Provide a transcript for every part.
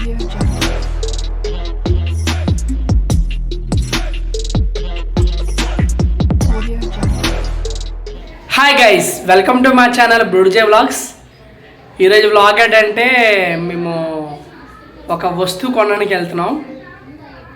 Hi guys, welcome to మా channel బ్రూడ్జే vlogs. ఈరోజు vlog ఏంటంటే మేము ఒక వస్తువు కొనడానికి వెళ్తున్నాం.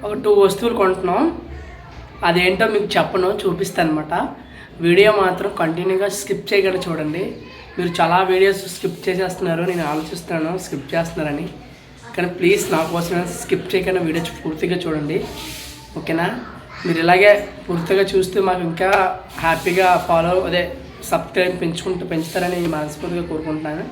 ఒక 2 వస్తువులు కొంటున్నాం. అదేంటో మీకు చెప్పను, చూపిస్తాను అనమాట. వీడియో మాత్రం కంటిన్యూగా స్కిప్ చేయకుండా చూడండి. మీరు చాలా వీడియోస్ స్కిప్ చేసేస్తున్నారు, నేను ఆలోచిస్తున్నాను స్కిప్ చేస్తున్నారని. కానీ ప్లీజ్ నా కోసం స్కిప్ చేయకుండా వీడియో పూర్తిగా చూడండి, ఓకేనా? మీరు ఇలాగే పూర్తిగా చూస్తే మాకు ఇంకా హ్యాపీగా సబ్స్క్రైబ్ పెంచుతారని మనస్ఫూర్తిగా కోరుకుంటున్నాను.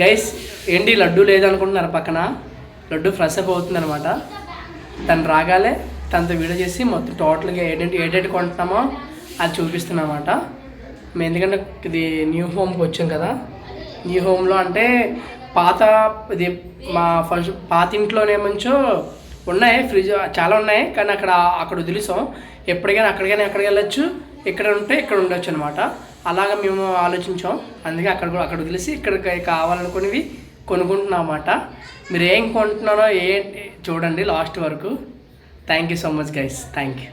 గైస్, ఏంటి లడ్డు లేదనుకుంటున్నారు, పక్కన లడ్డు ఫ్రెష్ అప్ అవుతుంది అనమాట. తను రాగాలే తనతో వీడియో చేసి మొత్తం టోటల్గా ఏడేంటి కొంటున్నామో అది చూపిస్తున్నాం అన్నమాట. మేము ఎందుకంటే ఇది న్యూ హోమ్కి వచ్చాం కదా. న్యూ హోమ్లో అంటే ఇది మా ఫస్ట్ పాత ఇంట్లోనేమంచో ఉన్నాయి, ఫ్రిడ్జ్ చాలా ఉన్నాయి, కానీ అక్కడ వదిలేసాం. ఎక్కడికి వెళ్ళొచ్చు, ఇక్కడ ఉంటే ఇక్కడ ఉండొచ్చు అనమాట. అలాగా మేము ఆలోచించాం. అందుకే అక్కడ వదిలేసి ఇక్కడికి కావాలనుకునేవి కొనుక్కుంటున్నాం అన్నమాట. మీరు ఏం కొంటున్నారో చూడండి లాస్ట్ వరకు. Thank you so much guys, thank you.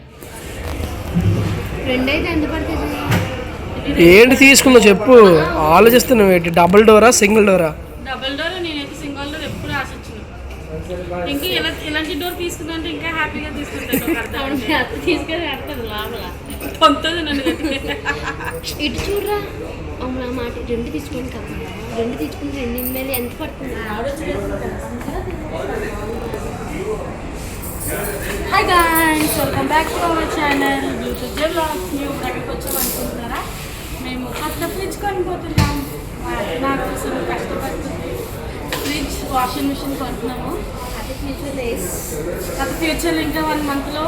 ఏంటి తీసుకుందో చెప్పు, ఆలోచిస్తున్నావు ఏంటి? Double Dora single Dora? Double door. నేనైతే సింగిల్ డోర్ ఎప్పుడు ఆశించాను. ఇంకా ఇలాంటి డోర్ తీసుకుందంటే ఇంకా హ్యాపీగా తీసుకుంటాను. తీసుకెళ్ళి ఆడతాను లోపల పొందుతుంది నన్ను. ఇటు చూడరా అవునా మాట, 2 తీసుకోండి కదా. 2 తీసుకుంటే 2 ఎంత పడుతుంది? Hi guys, welcome back to our channel beauty vlogs. మేము ఎక్కడికి వచ్చామనుకుంటున్నారా? మేము కొత్త ఫ్రిడ్జ్ కొనిపోతున్నాం. నా కోసం కష్టపడుతుంది. ఫ్రిడ్జ్, వాషింగ్ మిషన్ కొంటున్నాము. అది ఫ్యూచర్లో ఇంకా 1 monthలో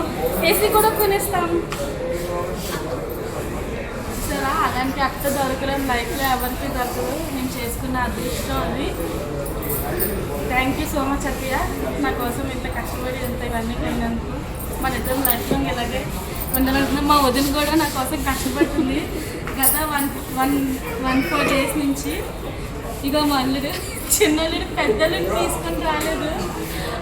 ఏసీ కూడా కొనేస్తాం. సరే, అలాంటి అత్త దొరకడం లైఫ్లో ఎవరికి దొరకదు. నేను చేసుకున్న అదృష్టం అది. థ్యాంక్ యూ సో మచ్ అత్తయ్య, నా కోసం ఇంత కష్టపడి ఇవన్నీ అయినందుకు. మన ఇద్దరం లైఫ్లో ఇలాగే ఉండాలనుకున్నాం. మా వదిన కూడా నా కోసం కష్టపడుతుంది గత 1-4 days నుంచి. ఇక మళ్ళీ చిన్నోళ్ళని పెద్దలని తీసుకొని రాలేదు.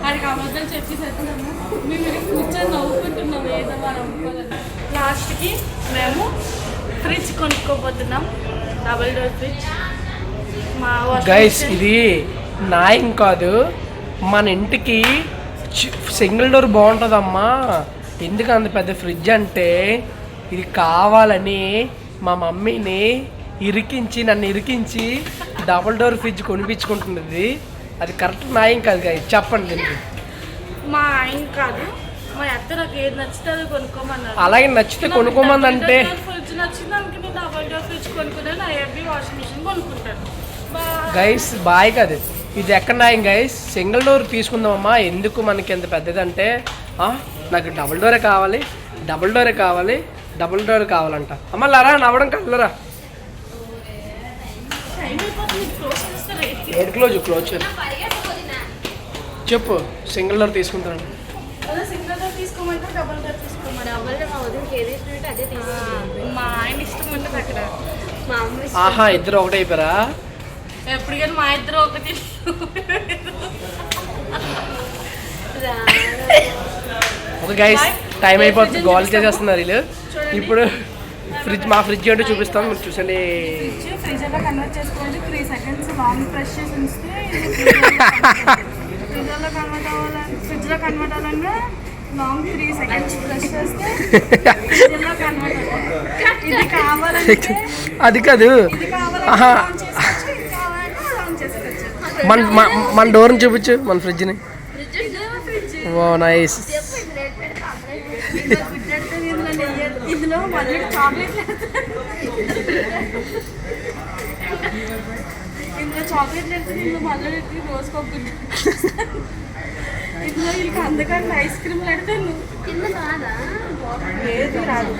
వాడికి అబద్ధాలు చెప్పేసేస్తున్నాము. మేము ఇక్కడ కూర్చొని నవ్వుకుంటున్నాము ఏదో వారు అమ్ముకోవాలని. లాస్ట్కి మేము ఫ్రిడ్జ్ కొనుక్కోబోతున్నాం, డబుల్ డోర్ ఫ్రిడ్జ్. మా గైస్, ఇది నాయం కాదు, మన ఇంటికి సింగిల్ డోర్ బాగుంటుందమ్మా. ఎందుకు అంత పెద్ద ఫ్రిడ్జ్ అంటే, ఇది కావాలని మా మమ్మీని నన్ను ఇరికించి డబుల్ డోర్ ఫ్రిడ్జ్ కొనిపించుకుంటున్నది. అది కరెక్ట్ న్యాయం కాదు గైస్, చెప్పండి. మా ఆయన కాదు, మా అత్త నాకు ఏది నచ్చితే అది కొనుక్కోమన్నారు. అలాగే నచ్చితే కొనుక్కోమని అంటే ఫ్రిడ్జ్ నచ్చింది అనుకుని డబుల్ డోర్ ఫ్రిడ్జ్ కొనుక్కున్నాను. ఐఎఫ్బి వాషింగ్ మిషన్ కొనుక్కుంటాను. గైస్ బాయ్ కాదు, ఇది ఎక్కడ న్యాయం గైస్? Single door తీసుకుందామమ్మా. ఎందుకు మనకి ఎంత పెద్దదంటే, నాకు డబుల్ డోరే కావాలి, డబుల్ డోరే కావాలంట. అమ్మ లరా, నవ్వడం కలరా. క్లోజ్ చెప్పు. సింగిల్ డోర్ తీసుకుంటాను. మా ఆయన ఇష్టం ఉంటుంది అక్కడ. ఆహా, ఇద్దరు ఒకటే అయిపోయారా? ఎప్పుడు కానీ మా ఇద్దరు ఒకటి. ఓకే గైస్, టైం అయిపోతుంది, గోల్ చేసేస్తున్నారు వీళ్ళు. ఇప్పుడు మా ఫ్రిడ్జ్ ఏంటో చూపిస్తాం, మీరు చూసండి. ఫ్రిడ్జ్లో కన్వర్ట్ చేసుకోవాలి. 3 seconds లాంగ్ ప్రెస్ చేసి ఉంచితే ఫ్రిడ్జ్లో కన్వర్ట్ అవ్వాలంటే లాంగ్ 3 seconds ప్రెస్ చేస్తే ఫ్రిడ్జ్లో కన్వర్ట్ అవుతుంది. ఇది కావాలంటే అది కాదు, మన డోర్ని చూపించు, మన ఫ్రిడ్జ్ని. ఓ నైస్. ఇందులో మళ్ళీ చాక్లెట్ వేస్తే ఇందులో మళ్ళీ రోజుకోకుండా ఇందులో వీళ్ళకి అందుకని ఐస్ క్రీమ్ పెడతాను. ఏది రాదు.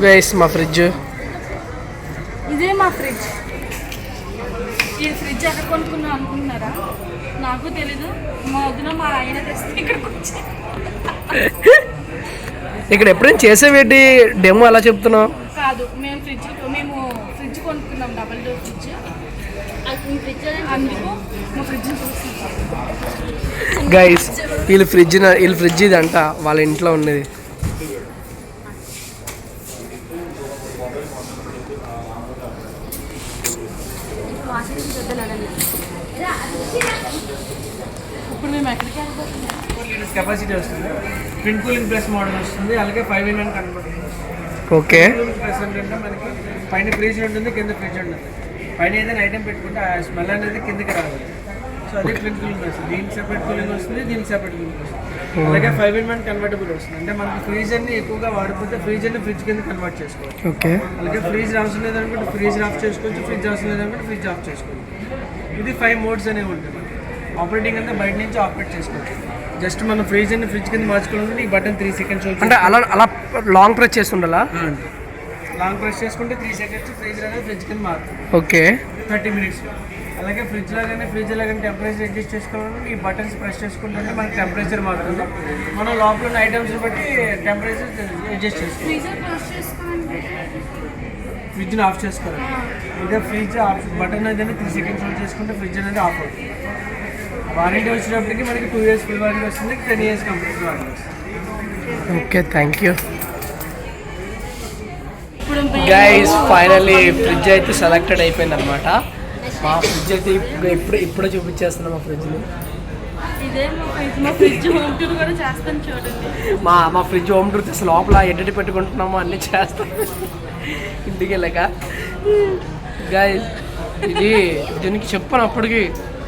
గైస్, మా ఫ్రిడ్జ్ ఇదే. మా ఫ్రిడ్జ్, ఈ ఫ్రిడ్జ్ ఎక్కడ కొనుక్కున్నాం అనుకుంటున్నారా? నాకు తెలీదు. మా వదిన మా ఆయన తెస్తే ఇక్కడికి వచ్చి ఇక్కడ ఎప్పుడైనా చేసేవేటి డెమో అలా చెప్తున్నావు? కాదు, మేము ఫ్రిడ్జ్ కొనుక్కున్నాం, డబుల్ డోర్ ఫ్రిడ్జ్. అందుకు మా ఫ్రిడ్జ్ గైస్ వీళ్ళు ఫ్రిడ్జ్ ఇది అంట వాళ్ళ ఇంట్లో ఉన్నది. ఇప్పుడు మేము ఎక్కడికి వెళ్ళిపోతున్నాం? కెపాసిటీ వస్తుంది, ట్విన్ కూలింగ్ ప్రెస్ మోడల్ వస్తుంది, అలాగే 5-in-1 కన్వర్టర్. ఓకే, ప్రెస్ అంటే మనకి పైన ఫ్రిడ్జ్ ఉంటుంది, కింద ఫ్రిడ్జ్ ఉంటుంది. పైన ఏదైనా ఐటెం పెట్టుకుంటే ఆ స్మెల్ అనేది కిందకి రాదు. సో అదే ట్విన్ కూలింగ్ వస్తుంది. దీనికి సెపరేట్ కూలింగ్ వస్తుంది, దీనికి సెపరేట్ కూలింగ్ వస్తుంది. అలాగే 5-in-1 కన్వర్టబుల్ వస్తుంది. అంటే మనకి ఫ్రీజర్ని ఎక్కువగా వాడిపోతే ఫ్రీజర్ని ఫ్రిడ్జ్ కింద కన్వర్ట్ చేసుకోవచ్చు. ఓకే, అలాగే ఫ్రీజ్ అవసరం లేదనుకుంటే ఫ్రీజ్ ఆఫ్ చేసుకోవచ్చు, ఫ్రిడ్జ్ అవసరం లేదనుకుంటే ఫ్రిడ్జ్ ఆఫ్ చేసుకోవచ్చు. ఇది 5 మోడ్స్ అనేవి ఉంటుంది. ఆపరేటింగ్ అంతా బయట నుంచి ఆపరేట్ చేసుకోవచ్చు. జస్ట్ మనం ఫ్రీజర్ని ఫ్రిడ్జ్ కింద మార్చుకోవాలంటే ఈ బటన్ 3 సెకండ్స్ అంటే అలా లాంగ్ ప్రెస్ చేస్తుండాలా? లాంగ్ ప్రెస్ చేసుకుంటే 3 సెకండ్స్ ఫ్రీజర్ అనేది ఫ్రిడ్జ్ కింద మారుతుంది. Okay, 30 minutes. అలాగే ఫ్రిడ్జ్ లాగానే టెంపరేచర్ అడ్జస్ట్ చేసుకోవాలంటే ఈ బటన్స్ ప్రెస్ చేసుకుంటే మనకి టెంపరేచర్ మారుతుంది. మనం లోపల ఉన్న ఐటమ్స్ బట్టి టెంపరేచర్ అడ్జస్ట్ చేసుకోవాలి. ఫ్రిడ్జ్ని ఆఫ్ చేసుకోవాలి. ఇదే ఫ్రిడ్జ్ ఆఫ్ బటన్ అనేది 3 సెకండ్స్ హోల్డ్ చేసుకుంటే ఫ్రిడ్జ్ అనేది ఆఫ్ అవుతుంది. వారంటీ వచ్చేటప్పటికి మనకి 2 years ఫుల్ వారంటీ వస్తుంది, 10 years కంప్లీట్ వారంటీ వస్తుంది. Okay, thank you guys. Finally fridge అయితే సెలెక్టెడ్ అయిపోయింది అనమాట. మా ఫ్రిడ్జ్ అయితే ఇప్పుడే చూపించేస్తున్నాం. మా ఫ్రిడ్జ్ని మా ఫ్రిడ్జ్ హోమ్ టూర్ చేస్తే లోపల ఎడిట్ పెట్టుకుంటున్నాము, అన్నీ చేస్తాం ఇంటికి వెళ్ళాక. గైస్ ఇది దీనికి చెప్పాను అప్పటికి,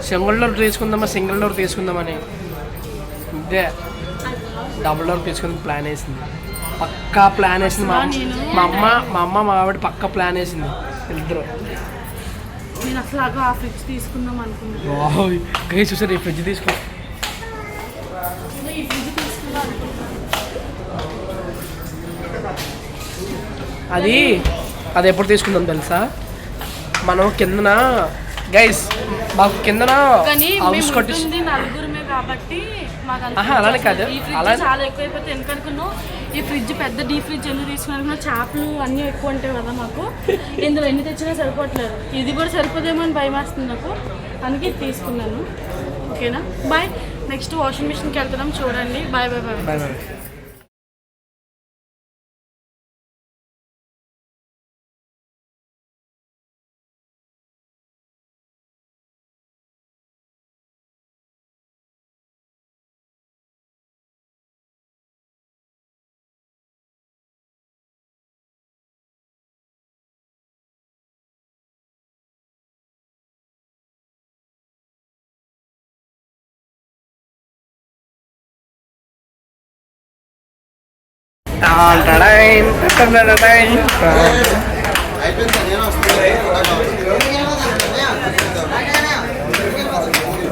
సింగిల్ డోర్ తీసుకుందామని. ఇదే డబుల్ డోర్ తీసుకుందాం ప్లాన్ వేసింది. పక్కా ప్లాన్ వేసింది మా అమ్మ మా ఆవిడ పక్కా ప్లాన్ వేసింది ఇద్దరు. నేను అసలు ఆ ఫ్రిడ్జ్ తీసుకుందాం అనుకున్నాను. చూసారు ఈ ఫ్రిడ్జ్ తీసుకో. అది ఎప్పుడు తీసుకుందాం తెలుసా? మనం కిందన గైస్ మాకు కిందన హౌస్ కట్టింది నలుగురమే కాబట్టి అలానే కాదు, అలా చాలా ఎక్కువైపోతే ఎందుకనుకున్నావు ఈ ఫ్రిడ్జ్ పెద్ద డీ ఫ్రిడ్జ్ ఎందుకు తీసుకున్నా, చేపలు అన్నీ ఎక్కువ ఉంటాయి కదా మాకు, ఇందులో ఎన్ని తెచ్చినా సరిపోవట్లేదు. ఇది కూడా సరిపోదేమో అని భయం వేస్తుంది నాకు, అందుకే ఇది తీసుకున్నాను. ఓకేనా, బాయ్. నెక్స్ట్ వాషింగ్ మిషన్కి వెళ్తున్నాం, చూడండి. Bye bye bye bye.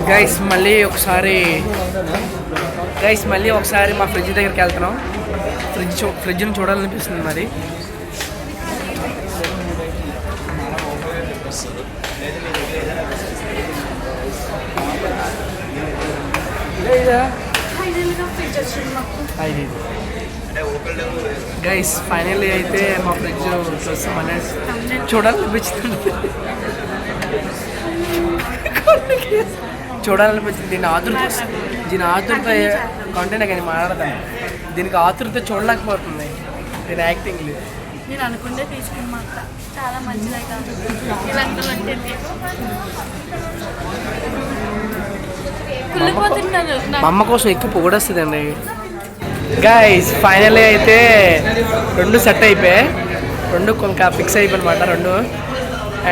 Guys మళ్ళీ ఒకసారి మా ఫ్రిడ్జ్ దగ్గరికి వెళ్తున్నాం. ఫ్రిడ్జ్ని చూడాలనిపిస్తుంది మరి. గైస్ ఫైనల్లీ అయితే మా ఫ్రిడ్జ్ చూస్తామని చూడాలనిపించింది. దీని ఆతురత కంటెంట్ కానీ మాట్లాడతాను. దీనికి ఆతురత చూడలేకపోతుంది దీని యాక్టింగ్. నేను అనుకుంటే తీసుకున్నమాట చాలా మంచిది. మా అమ్మ కోసం ఎక్కువ పొగడొస్తుందండి. గైస్ ఫైనల్లీ అయితే 2 సెట్ అయిపోయాయి, 2 కొంచెం ఫిక్స్ అయిపోయి అనమాట 2.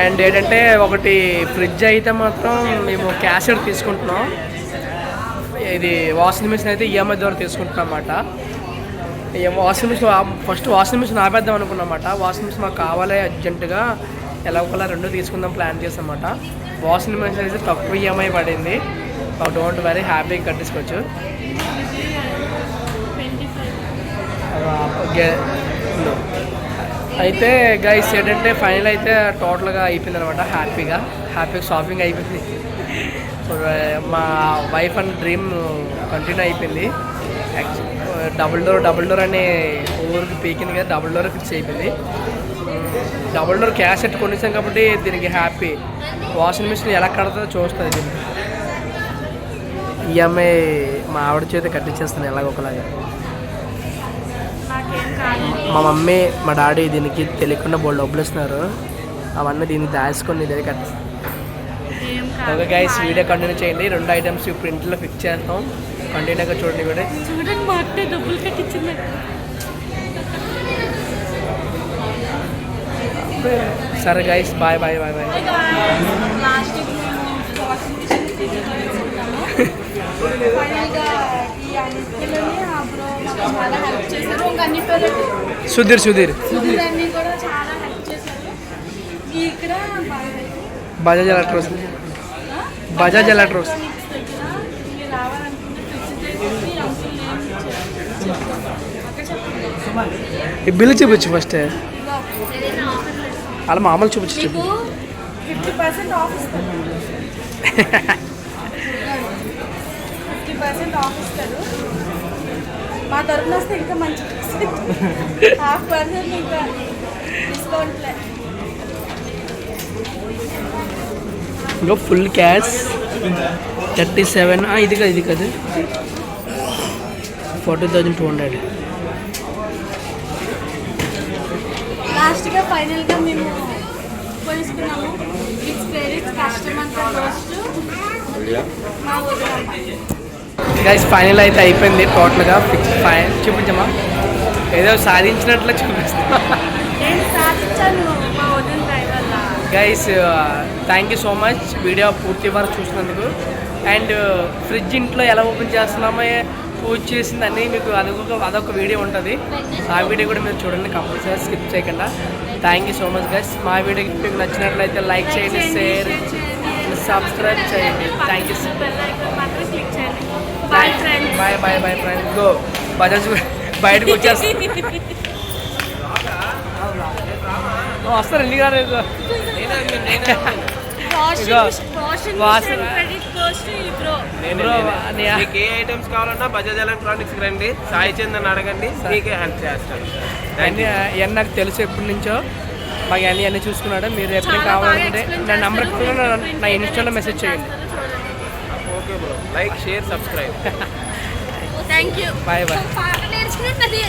అండ్ ఏంటంటే ఒకటి ఫ్రిడ్జ్ అయితే మాత్రం మేము క్యాష్ తీసుకుంటున్నాం. ఇది వాషింగ్ మిషన్ అయితే ఈఎంఐ ద్వారా తీసుకుంటున్నాం అన్నమాట. వాషింగ్ మిషన్ ఆపేద్దాం అనుకున్నమాట. వాషింగ్ మిషన్ మాకు కావాలి అర్జెంటుగా, ఎలాగోలా 2 తీసుకుందాం ప్లాన్ చేసామన్నమాట. వాషింగ్ మిషన్ అయితే తక్కువ ఈఎంఐ పడింది. డోంట్ వెరీ హ్యాపీగా కట్టించుకోవచ్చు. అయితే గైస్ ఏంటంటే ఫైనల్ అయితే టోటల్గా అయిపోయింది అనమాట. హ్యాపీగా షాపింగ్ అయిపోయింది. మా వైఫ్ అండ్ డ్రీమ్ కంటిన్యూ అయిపోయింది. డబుల్ డోర్ అనే ఊరికి పీకింది కదా, డబుల్ డోర్ ఫిక్స్ అయిపోయింది. డబుల్ డోర్ క్యాసెట్ కొనిసాం కాబట్టి దీనికి హ్యాపీ. వాషింగ్ మిషన్ ఎలా కడతాదో చూస్తుంది దీనికి. ఈఎంఐ మా ఆవిడ చేత కట్టించేస్తాను ఎలాగొకలాగా. నాకేం కాదు. మా మమ్మీ మా డాడీ దీనికి తెలియకుండా బోల్డ్ డబ్బులు ఇస్తున్నారు. అవన్నీ దీనికి దాచుకొని ఇదే కట్టిస్తాను. ఏం ఓకే గైస్, వీడియో కంటిన్యూ చేయండి. 2 ఐటమ్స్ ఇప్పుడు ఇంట్లో ఫిక్స్ చేస్తాం. కంటిన్యూగా చూడండి వీడియో. చూడండి మా అక్క డబ్బులు కట్టించింది. సరే guys, bye bye bye bye. Last మేము వాషింగ్ మిషన్ తీసుకున్నాము. ఫైనల్గా ఈ అంకుల్ని ఆ బ్రో మాకు చాలా హెల్ప్ చేశారు. ఇంకా అన్ని పేర్లు సుధీర్ అన్నీ కూడా చాలా హెల్ప్ చేశారు. ఇక్కడ బజాజ్ ఎలక్ట్రోస్ దగ్గర మీరు రావాలనుకుంటే ఫ్రిడ్జ్ చేసి అంకుల్ నేమ్ అక్క చెప్పండి. ఈ బిల్లు చూపించు ఫస్ట్. ఏదైనా ఆఫర్ అలా మామూలు చూపించు. మీకు 50% ఆఫ్ ఇస్తారు. 50% ఆఫ్ ఇస్తారు. మా తరపున వస్తే ఇంకా మంచి 50% ఇంకా డిస్కౌంట్లే. ఇంకా ఫుల్ క్యాష్ 37. ఇది కాదు 40,200. లాస్ట్గా ఫైనల్గా మేము కొనుక్కున్నాము. ఇట్స్ క్రెడిట్స్ కస్టమర్ రోస్ట్ మా ఊరు. గైస్ ఫైనల్ అయితే అయిపోయింది టోటల్గా. ఫైన్ చూపించమ్మా, ఏదో సాధించినట్లు చూపిస్తాం. నేను సాధించాను మా వదిన దయ వల్ల. Guys thank you so much video పూర్తి వరకు చూసినందుకు. అండ్ ఫ్రిడ్జ్ ఇంట్లో ఎలా ఓపెన్ చేస్తున్నామో పూజ చేసింది అన్నీ మీకు అదొక వీడియో ఉంటుంది. ఆ వీడియో కూడా మీరు చూడండి, కంపల్సరీ స్కిప్ చేయకుండా. Thank you so much guys. మా వీడియోకి మీకు నచ్చినట్లయితే లైక్ చేయండి, షేర్, సబ్స్క్రైబ్ చేయండి. Thank you. బెల్ ఐకాన్ మాత్రం క్లిక్ చేయండి. Bye friends. Bye bye bye friends. గో బజాజ్ బయటకు వచ్చేస్తాను. వస్తారు ఇంటికి రాలేదు. మీకు ఏ ఐటమ్స్ కావాలన్నా బజాజ్ ఎలక్ట్రానిక్స్ రండి, సాయి చందన్ అడగండి, మీకే హెల్ప్ చేస్తాను. ఇవన్నీ నాకు తెలుసు ఎప్పటి నుంచో. మాకు అన్నీ చూసుకున్నాడు. మీరు ఎప్పుడైనా కావాలంటే నా నెంబర్ నా ఇన్స్టాలో మెసేజ్ చేయండి. Okay bro, like share subscribe. Thank you. Bye bye. పాట నేర్చుకున్నది